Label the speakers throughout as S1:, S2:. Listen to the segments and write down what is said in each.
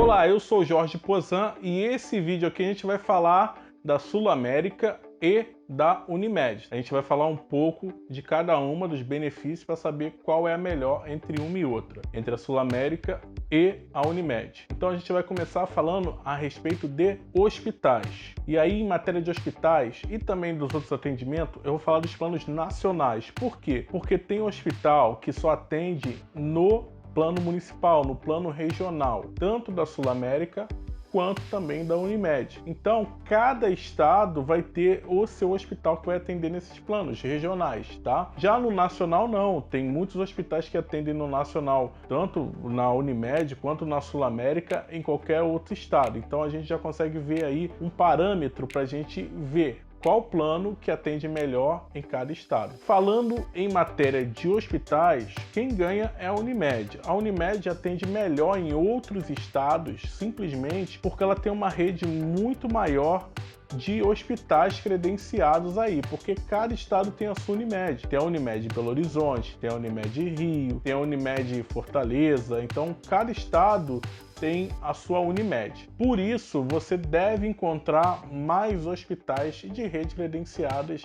S1: Olá, eu sou Jorge Pozan e esse vídeo aqui a gente vai falar da Sul-América e da Unimed. A gente vai falar um pouco de cada uma dos benefícios para saber qual é a melhor entre uma e outra, entre a Sul-América e a Unimed. Então a gente vai começar falando a respeito de hospitais. E aí, em matéria de hospitais e também dos outros atendimentos, eu vou falar dos planos nacionais. Por quê? Porque tem hospital que só atende no plano municipal, no plano regional, tanto da Sul-América quanto também da Unimed. Então, cada estado vai ter o seu hospital que vai atender nesses planos regionais, tá? Já no nacional, não. Tem muitos hospitais que atendem no nacional, tanto na Unimed quanto na Sul-América, em qualquer outro estado. Então, a gente já consegue ver aí um parâmetro para a gente ver qual plano que atende melhor em cada estado. Falando em matéria de hospitais, quem ganha é a Unimed. A Unimed atende melhor em outros estados, simplesmente porque ela tem uma rede muito maior de hospitais credenciados aí, porque cada estado tem a sua Unimed. Tem a Unimed em Belo Horizonte, tem a Unimed Rio, tem a Unimed Fortaleza, então cada estado tem a sua Unimed. Por isso, você deve encontrar mais hospitais de rede credenciadas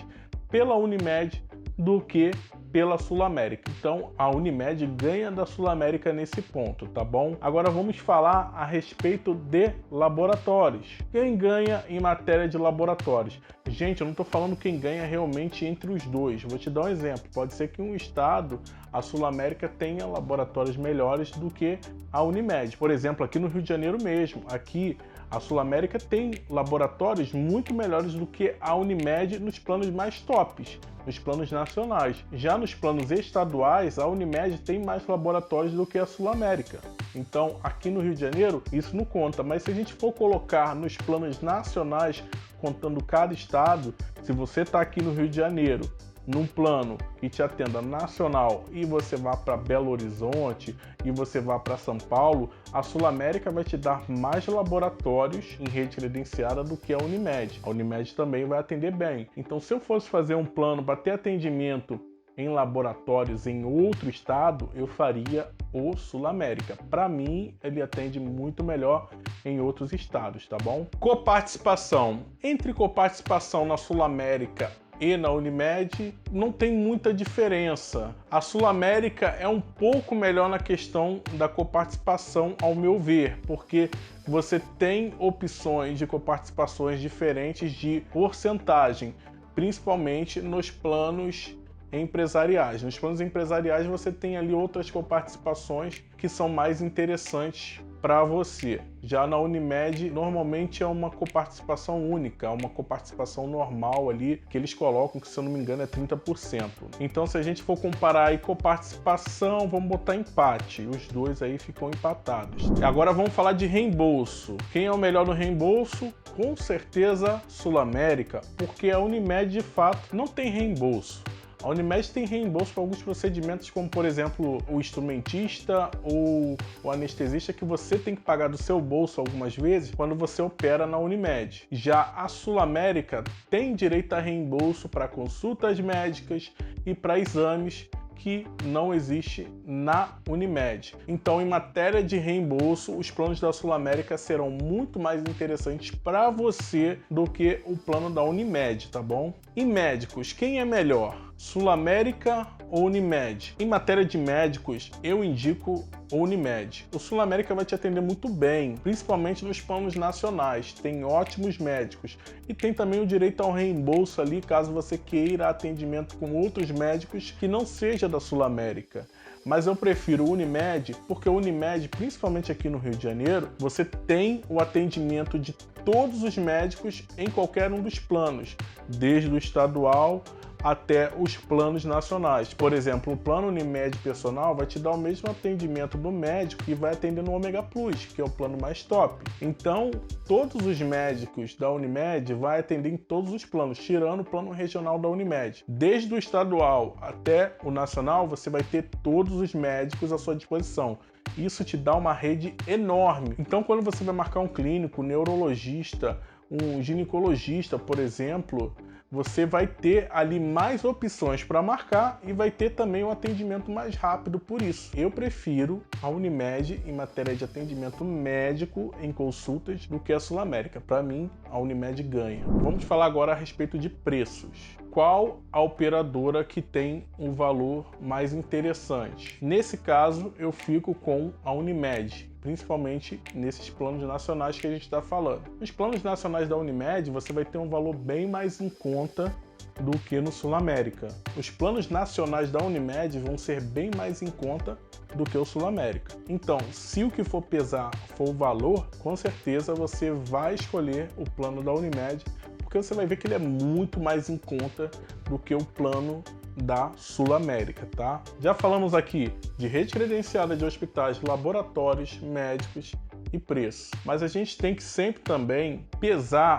S1: pela Unimed do que pela Sul-América. Então, a Unimed ganha da Sul-América nesse ponto, tá bom? Agora vamos falar a respeito de laboratórios. Quem ganha em matéria de laboratórios? Gente, eu não estou falando quem ganha realmente entre os dois. Vou te dar um exemplo. Pode ser que um estado, a Sul-América, tenha laboratórios melhores do que a Unimed. Por exemplo, aqui no Rio de Janeiro mesmo. Aqui, a Sul-América tem laboratórios muito melhores do que a Unimed nos planos mais tops, nos planos nacionais. Já nos planos estaduais, a Unimed tem mais laboratórios do que a Sul-América. Então, aqui no Rio de Janeiro, isso não conta. Mas se a gente for colocar nos planos nacionais, contando cada estado, se você está aqui no Rio de Janeiro, num plano que te atenda nacional e você vá para Belo Horizonte e você vá para São Paulo, a Sul-América vai te dar mais laboratórios em rede credenciada do que a Unimed. A Unimed também vai atender bem. Então, se eu fosse fazer um plano para ter atendimento em laboratórios em outro estado, eu faria o Sul-América. Para mim, ele atende muito melhor em outros estados, tá bom? Coparticipação. Entre coparticipação na Sul-América e na Unimed, não tem muita diferença. A Sul-América é um pouco melhor na questão da coparticipação, ao meu ver, porque você tem opções de coparticipações diferentes de porcentagem, principalmente nos planos empresariais. Nos planos empresariais você tem ali outras coparticipações que são mais interessantes para você. Já na Unimed, normalmente é uma coparticipação única, uma coparticipação normal ali, que eles colocam, que se eu não me engano é 30%. Então, se a gente for comparar aí coparticipação, vamos botar empate. Os dois aí ficam empatados. Agora vamos falar de reembolso. Quem é o melhor no reembolso? Com certeza Sul-América, porque a Unimed, de fato, não tem reembolso. A Unimed tem reembolso para alguns procedimentos, como por exemplo o instrumentista ou o anestesista, que você tem que pagar do seu bolso algumas vezes quando você opera na Unimed. Já a Sul-América tem direito a reembolso para consultas médicas e para exames que não existe na Unimed. Então, em matéria de reembolso, os planos da Sul-América serão muito mais interessantes para você do que o plano da Unimed, tá bom? E médicos, quem é melhor? Sul-América ou Unimed? Em matéria de médicos, eu indico o Unimed. O Sul-América vai te atender muito bem, principalmente nos planos nacionais. Tem ótimos médicos e tem também o direito ao reembolso ali, caso você queira atendimento com outros médicos que não seja da Sul-América. Mas eu prefiro o Unimed, porque o Unimed, principalmente aqui no Rio de Janeiro, você tem o atendimento de todos os médicos em qualquer um dos planos, desde o estadual até os planos nacionais. Por exemplo, o plano Unimed Personal vai te dar o mesmo atendimento do médico que vai atender no Omega Plus, que é o plano mais top. Então, todos os médicos da Unimed vai atender em todos os planos, tirando o plano regional da Unimed. Desde o estadual até o nacional, você vai ter todos os médicos à sua disposição. Isso te dá uma rede enorme. Então, quando você vai marcar um clínico, um neurologista, um ginecologista, por exemplo, você vai ter ali mais opções para marcar e vai ter também um atendimento mais rápido por isso. Eu prefiro a Unimed em matéria de atendimento médico em consultas do que a Sul América. Para mim, a Unimed ganha. Vamos falar agora a respeito de preços. Qual a operadora que tem um valor mais interessante? Nesse caso, eu fico com a Unimed, principalmente nesses planos nacionais que a gente está falando. Nos planos nacionais da Unimed, você vai ter um valor bem mais em conta do que no Sul América. Os planos nacionais da Unimed vão ser bem mais em conta do que o Sul América. Então, se o que for pesar for o valor, com certeza você vai escolher o plano da Unimed, porque você vai ver que ele é muito mais em conta do que o plano da Sul América, tá? Já falamos aqui de rede credenciada de hospitais, laboratórios, médicos e preço. Mas a gente tem que sempre também pesar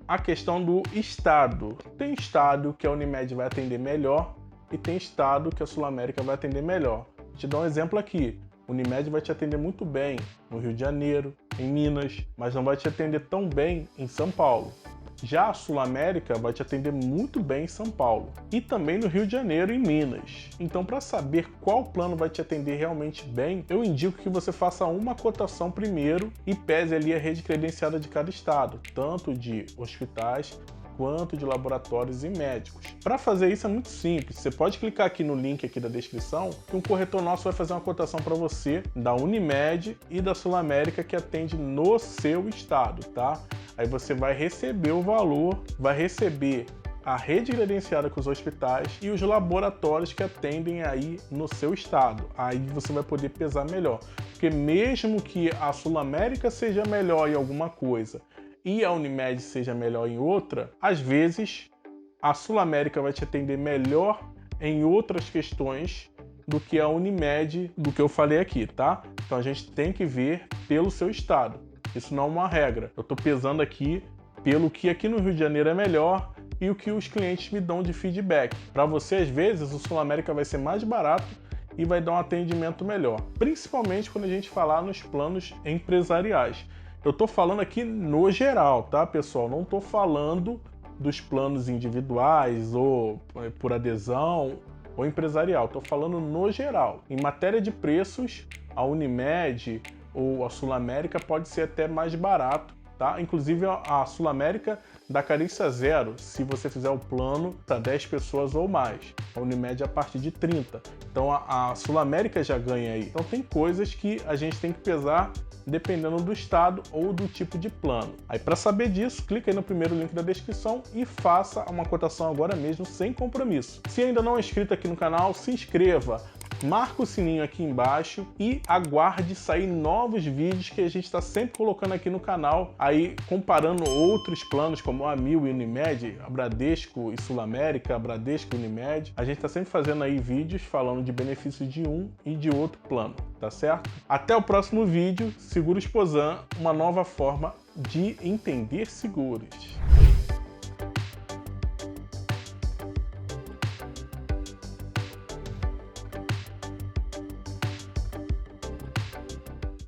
S1: a questão do estado. Tem estado que a Unimed vai atender melhor e tem estado que a Sul América vai atender melhor. Vou te dar um exemplo aqui. A Unimed vai te atender muito bem no Rio de Janeiro, em Minas, mas não vai te atender tão bem em São Paulo. Já a Sul América vai te atender muito bem em São Paulo e também no Rio de Janeiro e em Minas. Então, para saber qual plano vai te atender realmente bem, eu indico que você faça uma cotação primeiro e pese ali a rede credenciada de cada estado, tanto de hospitais quanto de laboratórios e médicos. Para fazer isso é muito simples, você pode clicar aqui no link aqui da descrição que um corretor nosso vai fazer uma cotação para você da Unimed e da Sul América que atende no seu estado, tá? Aí você vai receber o valor, vai receber a rede credenciada com os hospitais e os laboratórios que atendem aí no seu estado. Aí você vai poder pesar melhor, porque mesmo que a Sul América seja melhor em alguma coisa e a Unimed seja melhor em outra, às vezes a Sul América vai te atender melhor em outras questões do que a Unimed, do que eu falei aqui, tá? Então a gente tem que ver pelo seu estado. Isso não é uma regra. Eu estou pesando aqui pelo que aqui no Rio de Janeiro é melhor e o que os clientes me dão de feedback. Para você, às vezes, o Sul América vai ser mais barato e vai dar um atendimento melhor, principalmente quando a gente falar nos planos empresariais. Eu estou falando aqui no geral, tá, pessoal? Não estou falando dos planos individuais ou por adesão ou empresarial. Estou falando no geral. Em matéria de preços, a Unimed ou a Sul América pode ser até mais barato, tá? Inclusive a Sul América dá carência zero se você fizer o plano para 10 pessoas ou mais. A Unimed a partir de 30. Então a Sul América já ganha aí. Então tem coisas que a gente tem que pesar dependendo do estado ou do tipo de plano. Aí para saber disso, clica aí no primeiro link da descrição e faça uma cotação agora mesmo sem compromisso. Se ainda não é inscrito aqui no canal, se inscreva. Marca o sininho aqui embaixo e aguarde sair novos vídeos que a gente está sempre colocando aqui no canal, aí comparando outros planos como a Amil e Unimed, a Bradesco e Sul América, a Bradesco e Unimed. A gente está sempre fazendo aí vídeos falando de benefícios de um e de outro plano, tá certo? Até o próximo vídeo, Seguros Posan, uma nova forma de entender seguros.